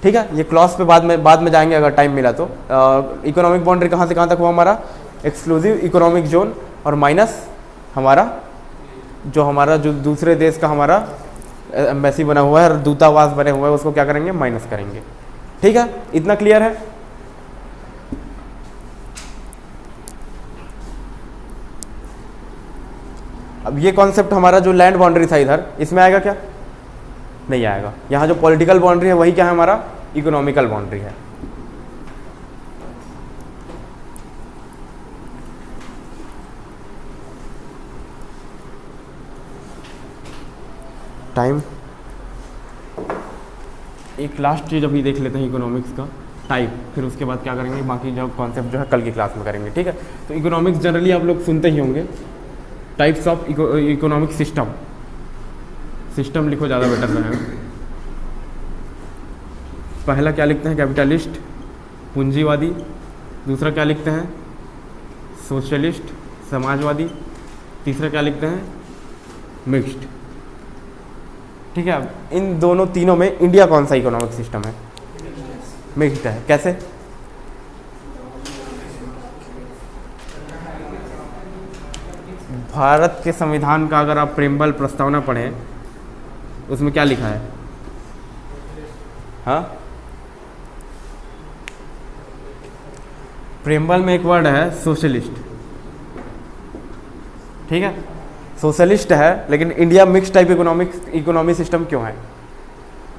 ठीक है। ये क्लॉज पे बाद में जाएंगे अगर टाइम मिला तो। इकोनॉमिक बाउंड्री कहाँ से कहाँ तक हुआ हमारा, एक्सक्लूसिव इकोनॉमिक जोन और माइनस हमारा जो दूसरे देश का हमारा एम्बेसी बना हुआ है और दूतावास बने हुए हैं, उसको क्या करेंगे, माइनस करेंगे, ठीक है। इतना क्लियर है। अब ये कॉन्सेप्ट हमारा जो लैंड बाउंड्री था इधर, इसमें आएगा क्या, नहीं आएगा। यहाँ जो पॉलिटिकल बाउंड्री है वही क्या है, हमारा इकोनॉमिकल बाउंड्री है। टाइम, एक लास्ट चीज़ अभी देख लेते हैं इकोनॉमिक्स का टाइप, फिर उसके बाद क्या करेंगे, बाकी जो कॉन्सेप्ट जो है कल की क्लास में करेंगे, ठीक है। तो इकोनॉमिक्स जनरली आप लोग सुनते ही होंगे, टाइप्स ऑफ इकोनॉमिक सिस्टम लिखो, ज़्यादा बेटर रहेगा। पहला क्या लिखते हैं, कैपिटलिस्ट पूंजीवादी, दूसरा क्या लिखते हैं, सोशलिस्ट, समाजवादी, तीसरा क्या लिखते हैं, मिक्स्ड। ठीक है, अब इन दोनों तीनों में इंडिया कौन सा इकोनॉमिक सिस्टम है, मिक्स्ड है। कैसे, भारत के संविधान का अगर आप प्रेमबल प्रस्तावना पढ़ें उसमें क्या लिखा है, हाँ, प्रेमबल में एक वर्ड है सोशलिस्ट। ठीक है, सोशलिस्ट है, लेकिन India mix type economy system क्यों है।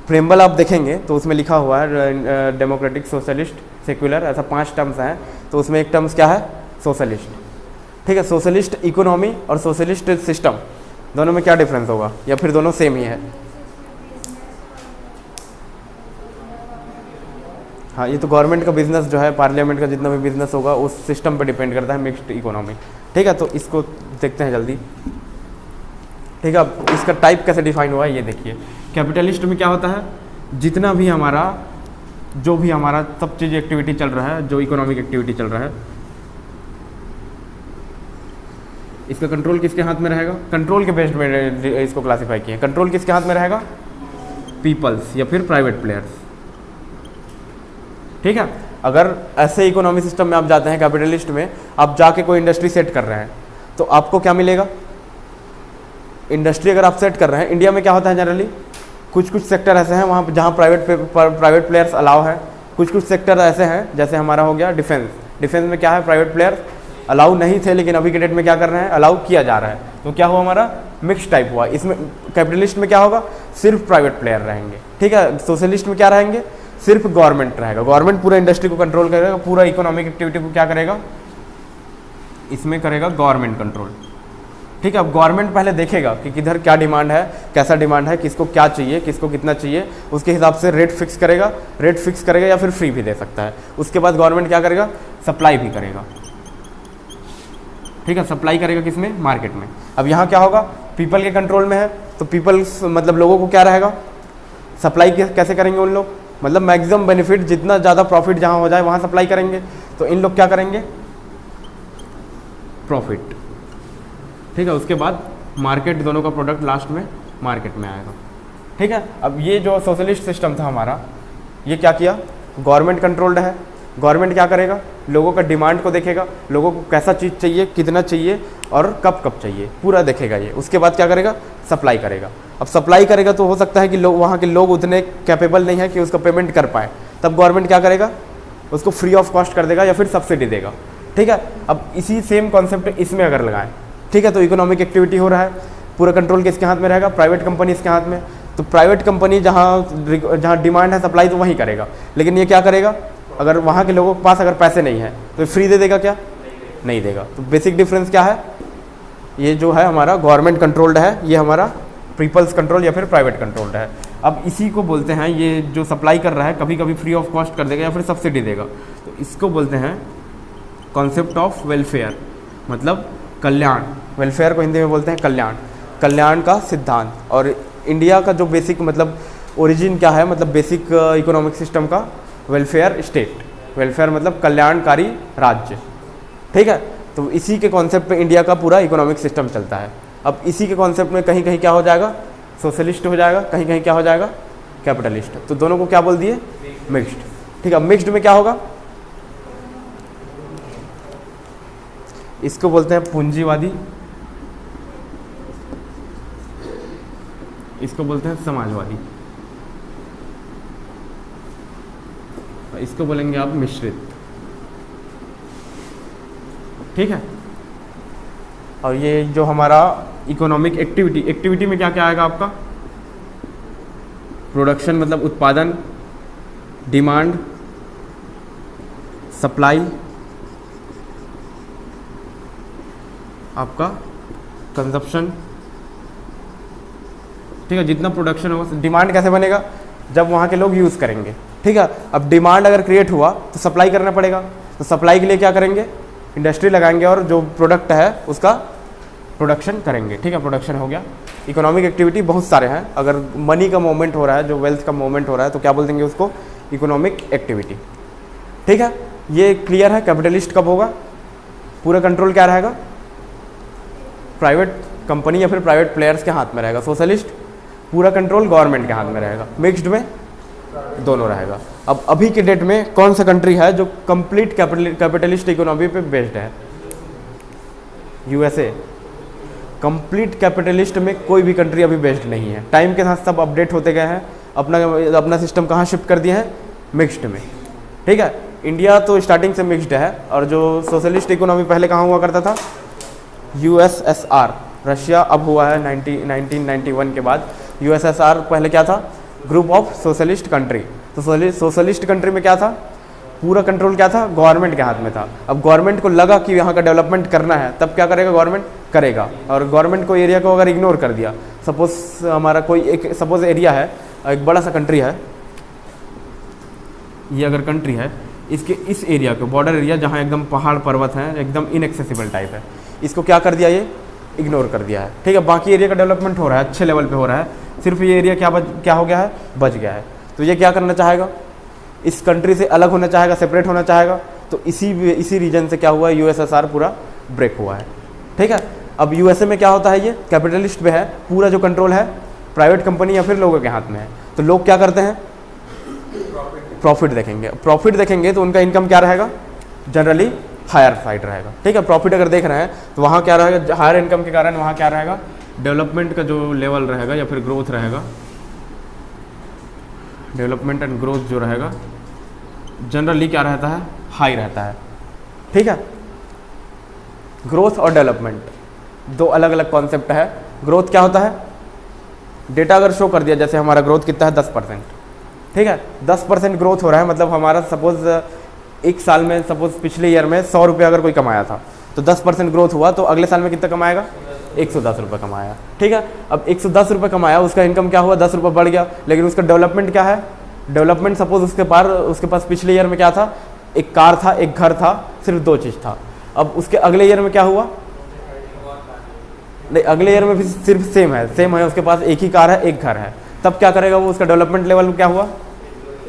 प्रेमबल आप देखेंगे तो उसमें लिखा हुआ है डेमोक्रेटिक, सोशलिस्ट, सेक्युलर, ऐसा 5 टर्म्स हैं। तो उसमें एक टर्म्स क्या है, सोशलिस्ट। ठीक है, सोशलिस्ट इकोनॉमी और सोशलिस्ट सिस्टम दोनों में क्या डिफरेंस होगा, या फिर दोनों सेम ही है। हाँ, ये तो गवर्नमेंट का बिजनेस जो है, पार्लियामेंट का जितना भी बिजनेस होगा उस सिस्टम पे डिपेंड करता है, मिक्स्ड इकोनॉमी। ठीक है, तो इसको देखते हैं जल्दी। ठीक है, अब इसका टाइप कैसे डिफाइन हुआ है ये देखिए। कैपिटलिस्ट में क्या होता है, जितना भी हमारा जो भी हमारा सब चीज़ एक्टिविटी चल रहा है, जो इकोनॉमिक एक्टिविटी चल रहा है, इसका कंट्रोल किसके हाथ में रहेगा, कंट्रोल के बेस्ड में इसको क्लासीफाई किए। कंट्रोल किसके हाथ में रहेगा, पीपल्स या फिर प्राइवेट प्लेयर्स। ठीक है, अगर ऐसे इकोनॉमी सिस्टम में आप जाते हैं, कैपिटलिस्ट में आप जाके कोई इंडस्ट्री सेट कर रहे हैं तो आपको क्या मिलेगा, इंडस्ट्री अगर आप सेट कर रहे हैं, इंडिया में क्या होता है जनरली, कुछ कुछ सेक्टर ऐसे हैं वहाँ जहाँ प्राइवेट प्लेयर्स अलाउ है, कुछ कुछ सेक्टर ऐसे हैं, जैसे हमारा हो गया डिफेंस। डिफेंस में क्या है, प्राइवेट प्लेयर्स अलाउ नहीं थे, लेकिन अभी के डेट में क्या कर रहे हैं, अलाउ किया जा रहा है। तो क्या हुआ, हमारा मिक्स टाइप हुआ। इसमें कैपिटलिस्ट में क्या होगा, सिर्फ प्राइवेट प्लेयर रहेंगे। ठीक है, सोशलिस्ट में क्या रहेंगे, सिर्फ गवर्नमेंट रहेगा, गवर्नमेंट पूरा इंडस्ट्री को कंट्रोल करेगा, पूरा इकोनॉमिक एक्टिविटी को क्या करेगा, इसमें करेगा गवर्नमेंट कंट्रोल। ठीक है, अब गवर्नमेंट पहले देखेगा कि किधर क्या डिमांड है, कैसा डिमांड है, किसको क्या चाहिए, किसको कितना चाहिए, उसके हिसाब से रेट फिक्स करेगा या फिर फ्री भी दे सकता है। उसके बाद गवर्नमेंट क्या करेगा, सप्लाई भी करेगा। ठीक है, सप्लाई करेगा किसमें, मार्केट में। अब यहाँ क्या होगा, पीपल के कंट्रोल में है, तो पीपल्स मतलब लोगों को क्या रहेगा, सप्लाई कैसे करेंगे उन लोग, मतलब मैक्सिमम बेनिफिट, जितना ज़्यादा प्रॉफिट जहाँ हो जाए वहाँ सप्लाई करेंगे। तो इन लोग क्या करेंगे, प्रॉफिट। ठीक है, उसके बाद मार्केट, दोनों का प्रोडक्ट लास्ट में मार्केट में आएगा। ठीक है, अब ये जो सोशलिस्ट सिस्टम था हमारा, ये क्या किया, गवर्नमेंट कंट्रोल्ड है। गवर्नमेंट क्या करेगा, लोगों का डिमांड को देखेगा, लोगों को कैसा चीज़ चाहिए, कितना चाहिए और कब कब चाहिए, पूरा देखेगा ये। उसके बाद क्या करेगा, सप्लाई करेगा। अब सप्लाई करेगा तो हो सकता है कि लोग, वहाँ के लोग उतने कैपेबल नहीं है कि उसका पेमेंट कर पाए, तब गवर्नमेंट क्या करेगा, उसको फ्री ऑफ कॉस्ट कर देगा या फिर सब्सिडी देगा। ठीक है, अब इसी सेम कॉन्सेप्ट इसमें अगर लगाएं, ठीक है, तो इकोनॉमिक एक्टिविटी हो रहा है, पूरा कंट्रोल किसके हाथ में रहेगा, प्राइवेट कंपनी के हाथ में। तो प्राइवेट कंपनी जहाँ डिमांड है, सप्लाई तो वहीं करेगा, लेकिन ये क्या करेगा, अगर वहाँ के लोगों के पास अगर पैसे नहीं है तो फ्री दे देगा क्या, नहीं देगा। तो बेसिक डिफरेंस क्या है, ये जो है हमारा गवर्नमेंट कंट्रोल्ड है, ये हमारा पीपल्स कंट्रोल या फिर प्राइवेट कंट्रोल्ड है। अब इसी को बोलते हैं, ये जो सप्लाई कर रहा है कभी कभी फ्री ऑफ कॉस्ट कर देगा या फिर सब्सिडी देगा, तो इसको बोलते हैं कॉन्सेप्ट ऑफ वेलफेयर, मतलब कल्याण। वेलफेयर को हिंदी में बोलते हैं कल्याण, कल्याण का सिद्धांत। और इंडिया का जो बेसिक मतलब ओरिजिन क्या है, मतलब बेसिक इकोनॉमिक सिस्टम का, वेलफेयर स्टेट, वेलफेयर मतलब कल्याणकारी राज्य। ठीक है, तो इसी के कॉन्सेप्ट पे इंडिया का पूरा इकोनॉमिक सिस्टम चलता है। अब इसी के कॉन्सेप्ट में कहीं कहीं क्या हो जाएगा, सोशलिस्ट हो जाएगा, कहीं कहीं क्या हो जाएगा, कैपिटलिस्ट। तो दोनों को क्या बोल दिए, मिक्स्ड। ठीक है, मिक्स्ड में क्या होगा, इसको बोलते हैं पूंजीवादी, इसको बोलते हैं समाजवादी, इसको बोलेंगे आप मिश्रित। ठीक है, और ये जो हमारा इकोनॉमिक एक्टिविटी में क्या क्या आएगा आपका, प्रोडक्शन मतलब उत्पादन, डिमांड, सप्लाई, आपका कंजप्शन। ठीक है, जितना प्रोडक्शन होगा, डिमांड कैसे बनेगा, जब वहाँ के लोग यूज़ करेंगे। ठीक है, अब डिमांड अगर क्रिएट हुआ तो सप्लाई करना पड़ेगा, तो सप्लाई के लिए क्या करेंगे, इंडस्ट्री लगाएंगे और जो प्रोडक्ट है उसका प्रोडक्शन करेंगे। ठीक है, प्रोडक्शन हो गया। इकोनॉमिक एक्टिविटी बहुत सारे हैं, अगर मनी का मूवमेंट हो रहा है, जो वेल्थ का मूवमेंट हो रहा है, तो क्या बोल देंगे उसको, इकोनॉमिक एक्टिविटी। ठीक है, ये क्लियर है कैपिटलिस्ट कब होगा, पूरा कंट्रोल क्या रहेगा, प्राइवेट कंपनी या फिर प्राइवेट प्लेयर्स के हाथ में रहेगा। सोशलिस्ट पूरा कंट्रोल गवर्नमेंट के हाथ में रहेगा। मिक्स्ड में दोनों रहेगा। अब अभी के डेट में कौन सा कंट्री है जो कंप्लीट कैपिटलिस्ट इकोनॉमी पे बेस्ड है? यूएसए। कंप्लीट कैपिटलिस्ट में कोई भी कंट्री अभी बेस्ड नहीं है। टाइम के साथ सब अपडेट होते गए हैं, अपना सिस्टम कहाँ शिफ्ट कर दिया है, मिक्स्ड में। ठीक है, इंडिया तो स्टार्टिंग से मिक्स्ड है, और जो सोशलिस्ट इकोनॉमी पहले कहाँ हुआ करता था, यूएसएसआर। रशिया अब हुआ है 1991 के बाद। यूएसएसआर पहले क्या था, ग्रुप ऑफ सोशलिस्ट कंट्री। तो सोशलिस्ट कंट्री में क्या था, पूरा कंट्रोल क्या था, गवर्नमेंट के हाथ में था। अब गवर्नमेंट को लगा कि यहाँ का डेवलपमेंट करना है, तब क्या करेगा, गवर्नमेंट करेगा। और गवर्नमेंट को एरिया को अगर इग्नोर कर दिया, सपोज हमारा कोई एक सपोज एरिया है, एक बड़ा सा कंट्री है, ये अगर कंट्री है, इसके इस एरिया को, बॉर्डर एरिया जहाँ एकदम पहाड़ पर्वत हैं, एकदम इनएक्सेसिबल टाइप है, इसको क्या कर दिया, ये इग्नोर कर दिया है। ठीक है, बाकी एरिया का डेवलपमेंट हो रहा है, अच्छे लेवल पे हो रहा है, सिर्फ ये एरिया क्या हो गया है, बच गया है। तो ये क्या करना चाहेगा, इस कंट्री से अलग होना चाहेगा, सेपरेट होना चाहेगा। तो इसी रीजन से क्या हुआ है, यूएसएसआर पूरा ब्रेक हुआ है। ठीक है, अब यूएसए में क्या होता है, ये कैपिटलिस्ट पे है, पूरा जो कंट्रोल है प्राइवेट कंपनी या फिर लोगों के हाथ में है। तो लोग क्या करते हैं, प्रॉफिट देखेंगे। प्रॉफिट देखेंगे तो उनका इनकम क्या रहेगा, जनरली हायर साइड रहेगा। ठीक है, प्रॉफिट अगर देख रहे हैं तो वहाँ क्या रहेगा, हायर इनकम के कारण वहाँ क्या रहेगा, डेवलपमेंट का जो लेवल रहेगा या फिर ग्रोथ रहेगा, डेवलपमेंट एंड ग्रोथ जो रहेगा जनरली क्या रहता है, हाई रहता है। ठीक है, ग्रोथ और डेवलपमेंट दो अलग अलग कॉन्सेप्ट है। ग्रोथ क्या होता है, डेटा अगर शो कर दिया, जैसे हमारा ग्रोथ कितना है 10%। ठीक है, 10% ग्रोथ हो रहा है, मतलब हमारा सपोज एक साल में, सपोज पिछले ईयर में 100 रुपये अगर कोई कमाया था, तो 10% ग्रोथ हुआ, तो अगले साल में कितना कमाएगा, 110 रुपये कमाया। ठीक है, अब 110 रुपये कमाया, उसका इनकम क्या हुआ, 10 रुपये बढ़ गया, लेकिन उसका डेवलपमेंट क्या है, डेवलपमेंट सपोज उसके पास पिछले ईयर में क्या था, एक कार था, एक घर था, सिर्फ 2 चीज़ था। अब उसके अगले ईयर में क्या हुआ, नहीं, अगले ईयर में भी सिर्फ सेम है, उसके पास एक ही कार है, एक घर है, तब क्या करेगा वो, उसका डेवलपमेंट लेवल क्या हुआ,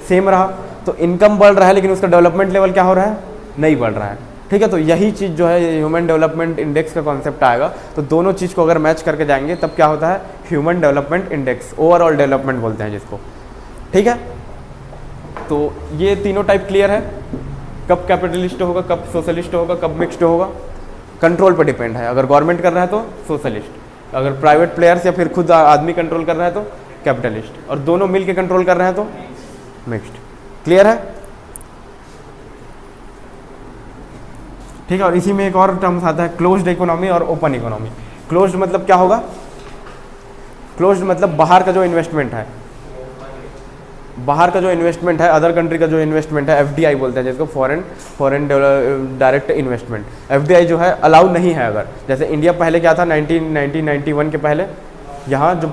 सेम रहा। तो इनकम बढ़ रहा है, लेकिन उसका डेवलपमेंट लेवल क्या हो रहा है, नहीं बढ़ रहा है। ठीक है, तो यही चीज़ जो है ह्यूमन डेवलपमेंट इंडेक्स का कॉन्सेप्ट आएगा। तो दोनों चीज़ को अगर मैच करके जाएंगे तब क्या होता है, human development index, overall development बोलते हैं जिसको। ठीक है, तो ये तीनों टाइप क्लियर है, कब कैपिटलिस्ट होगा, कब सोशलिस्ट होगा, कब मिक्स्ड होगा, कंट्रोल पर डिपेंड है। अगर गवर्नमेंट कर रहा है तो सोशलिस्ट, अगर प्राइवेट प्लेयर्स या फिर खुद आदमी कंट्रोल कर रहा है तो कैपिटलिस्ट, और दोनों मिल के कंट्रोल कर रहे हैं तो मिक्स्ड। क्लियर है? ठीक है, और इसी में एक और टर्म्स आता है, क्लोज्ड इकोनॉमी और ओपन इकोनॉमी। क्लोज्ड मतलब क्या होगा, क्लोज्ड मतलब बाहर का जो इन्वेस्टमेंट है, बाहर का जो इन्वेस्टमेंट है, अदर कंट्री का जो इन्वेस्टमेंट है, एफडीआई बोलते हैं जिसको, फॉरेन डायरेक्ट इन्वेस्टमेंट। एफडीआई जो है अलाउ नहीं है। अगर जैसे इंडिया पहले क्या था, 1991 के पहले यहाँ जो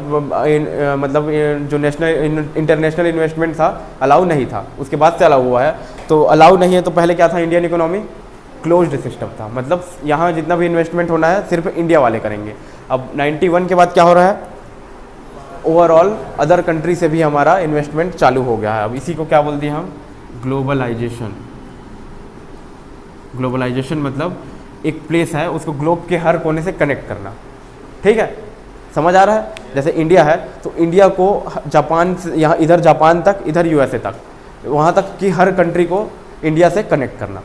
मतलब जो नेशनल इंटरनेशनल इन्वेस्टमेंट था अलाउ नहीं था, उसके बाद से अलाउ हुआ है। तो अलाउ नहीं है तो पहले क्या था, इंडियन इकोनॉमी क्लोज्ड सिस्टम था, मतलब यहाँ जितना भी इन्वेस्टमेंट होना है सिर्फ इंडिया वाले करेंगे। अब 91 के बाद क्या हो रहा है, ओवरऑल अदर कंट्री से भी हमारा इन्वेस्टमेंट चालू हो गया है। अब इसी को क्या बोलते हैं हम, ग्लोबलाइजेशन। ग्लोबलाइजेशन मतलब एक प्लेस है उसको ग्लोब के हर कोने से कनेक्ट करना। ठीक है, समझ आ रहा है? जैसे इंडिया है तो इंडिया को जापान से, यहाँ इधर जापान तक, इधर यूएसए तक, वहाँ तक की हर कंट्री को इंडिया से कनेक्ट करना।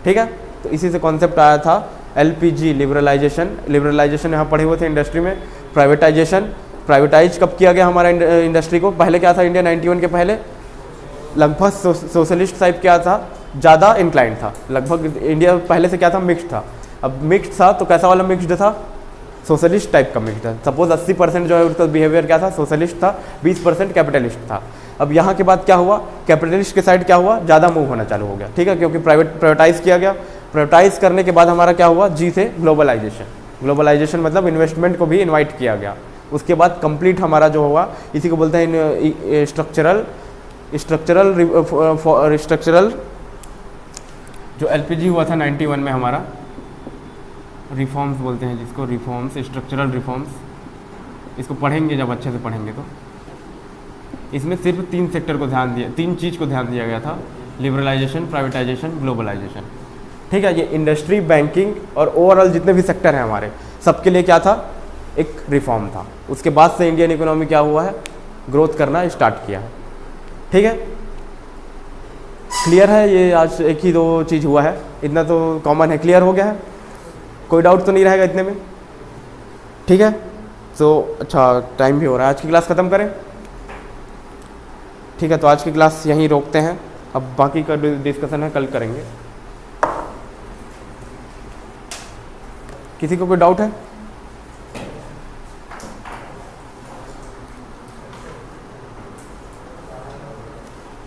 ठीक है, तो इसी से कॉन्सेप्ट आया था एलपीजी, लिबरलाइजेशन। लिबरलाइजेशन यहाँ पढ़े हुए थे इंडस्ट्री में। प्राइवेटाइजेशन, प्राइवेटाइज कब किया गया हमारा इंडस्ट्री को, पहले क्या था, इंडिया 91 के पहले लगभग सोशलिस्ट टाइप क्या था, ज़्यादा इंक्लाइंड था। लगभग इंडिया पहले से क्या था, मिक्स्ड था। अब मिक्स्ड था तो कैसा वाला मिक्स्ड था, सोशलिस्ट टाइप का मिक्स्ड था। सपोज 80% जो है उसका बिहेवियर क्या था, सोशलिस्ट था, 20% कैपिटलिस्ट था। अब यहाँ के बाद क्या हुआ, कैपिटलिस्ट के साइड क्या हुआ, ज़्यादा मूव होना चालू हो गया। ठीक है, क्योंकि प्राइवेटाइज किया गया। प्राइवेटाइज करने के बाद हमारा क्या हुआ, जी से ग्लोबलाइजेशन। ग्लोबलाइजेशन मतलब इन्वेस्टमेंट को भी इन्वाइट किया गया। उसके बाद कंप्लीट हमारा जो हुआ, इसी को बोलते हैं स्ट्रक्चरल जो एलपीजी हुआ था 91 में हमारा, रिफॉर्म्स बोलते हैं जिसको, रिफॉर्म्स, स्ट्रक्चरल रिफॉर्म्स। इसको पढ़ेंगे जब अच्छे से पढ़ेंगे तो इसमें सिर्फ 3 सेक्टर को ध्यान दिया, 3 चीज़ को ध्यान दिया गया था, लिबरलाइजेशन, प्राइवेटाइजेशन, ग्लोबलाइजेशन। ठीक है। ये इंडस्ट्री, बैंकिंग और ओवरऑल जितने भी सेक्टर हैं हमारे, सबके लिए क्या था, एक रिफॉर्म था। उसके बाद से इंडियन इकोनॉमी क्या हुआ है, ग्रोथ करना स्टार्ट किया है। ठीक है, क्लियर है। ये आज एक ही दो चीज़ हुआ है, इतना तो कॉमन है, क्लियर हो गया है, कोई डाउट तो नहीं रहेगा इतने में। ठीक है, तो अच्छा टाइम भी हो रहा है, आज की क्लास ख़त्म करें। ठीक है, तो आज की क्लास यहीं रोकते हैं, अब बाकी का डिस्कशन है कल करेंगे। किसी को कोई डाउट है?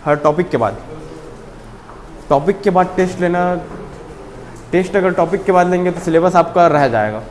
हर टॉपिक के बाद टेस्ट लेना, टेस्ट अगर टॉपिक के बाद लेंगे तो सिलेबस आपका रह जाएगा।